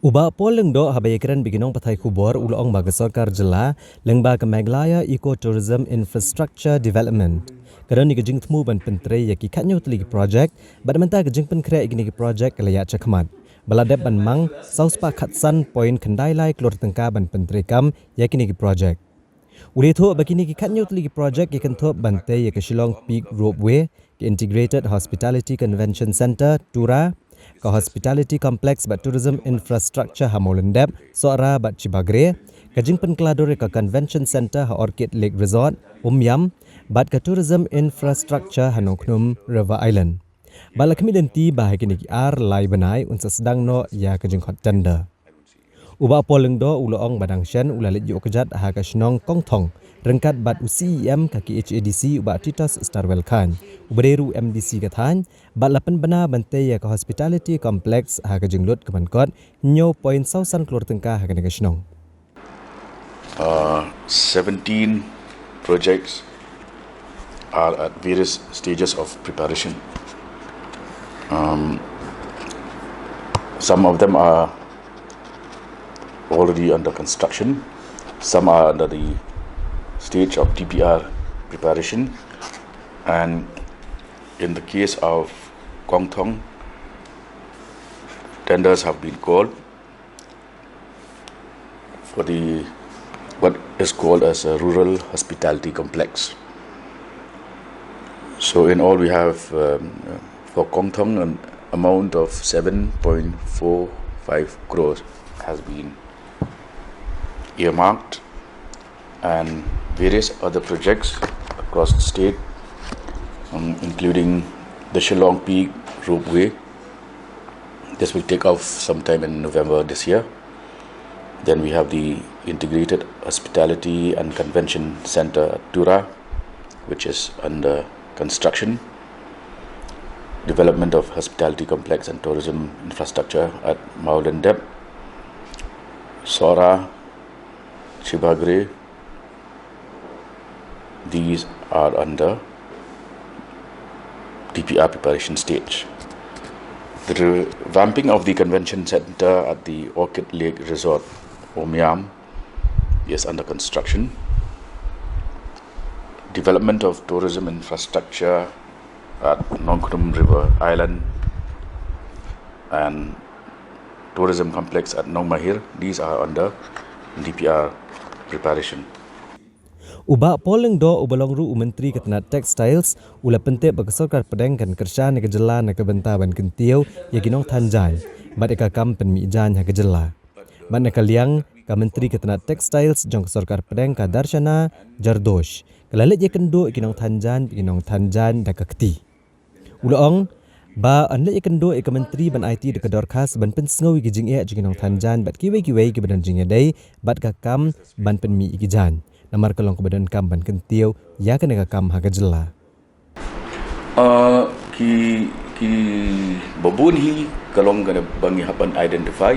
Uba poleng do habayakran biginong patay kubor ulong baga sorkar jela lengba ke Meghalaya Eco-Tourism Infrastructure Development. Karon ni kejing temu ban pyntrei yaki kyntiew tylli projek, badmenta kejing penkrea igini projek kelaya cakmat. Baladep ban Mang sauspa khatsan point kendai lai Klur Tyngka ban pyntrei kam yaki ni projek. Uli tho bakini ki kyntiew tylli projek yakan tho bante yak Shillong Peak Ropeway ke Integrated Hospitality Convention Center Tura ke Hospitality Complex bat Tourism Infrastructure Allotted Sora bat Cibagre kajing penklador ke Convention Center ha Orchid Lake Resort Umyam bat ke Tourism Infrastructure Hanoknum River Island. Balakmi denti bahagi ki ar lai benai unsa sedang no ya kajing hot tender. Uba poleng do uloong badang shen ulalit yu kejat ha ka shnong kongthong rengkat bat UCEM kaki HADC uba titas Starwell Khan ubreru MDC kathan bat lapan bena bante ya ka hospitality complex ha ka jinglut ke bankot nyo point sausan Klur Tyngka ha ka shnong 17 projects are at various stages of preparation. Some of them are already under construction, some are under the stage of TPR preparation, and in the case of Kongthong, tenders have been called for the what is called as a rural hospitality complex. So in all we have for Kongthong an amount of 7.45 crores has been earmarked, and various other projects across the state, including the Shillong Peak Ropeway. This will take off sometime in November this year. Then we have the Integrated Hospitality and Convention Center at Tura, which is under construction. Development of hospitality complex and tourism infrastructure at Allotted, Sora, Cibagre. These are under TPR preparation stage. The revamping of the convention center at the Orchid Lake Resort, Omyam, is under construction. Development of tourism infrastructure at Nongkrum River Island and tourism complex at Nongmahir, these are under DPR preparation. Uba poleng do ubalong ru menteri ketenat textiles ula pentek bagi sorkar pedeng kan kerja ne kejela ne kebentaban kyntiew ya ginong tanjan bat eka kam penmijan ha kejela bat ne kaliang ka menteri ketenat textiles jong sorkar pedeng ka darshana jardosh kelalit ya kendo ginong tanjan da kakti uloong ba anle ya kendo eka menteri ban IT de kedorkas ban pensngau gi jing e ginong tanjan bat kiwe ki badan jing dai bat ka kam ban penmi ikijan namar kalong kebadan kam ban kyntiew ya kena kam ha kejela ki babun hi kalong gana bangi hapan identify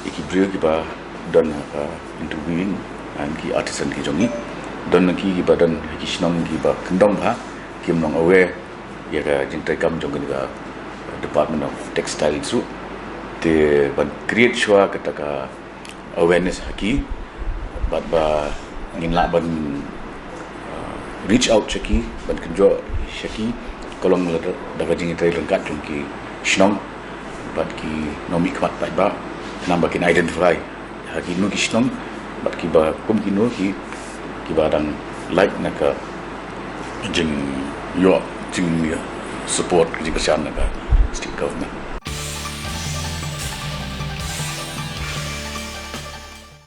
iki brio ki ba dan interviewing and ki artisan ki jongi dan ki badan ki snong ki ba kendong ba kim nong aware ya ka jintai kam jong ga Department of Textile su te ban create shwa kataka awareness haki bat ba ngin la ban reach out cheki ban kenjo cheki kolong daga jing trail lengkat jong ki snong bat ki nomi kwat ba namba kin identify haki nu ki snong bat ki ba kum ki no ki ba dang like naka jing yo jing support jing kerjaan naka state government.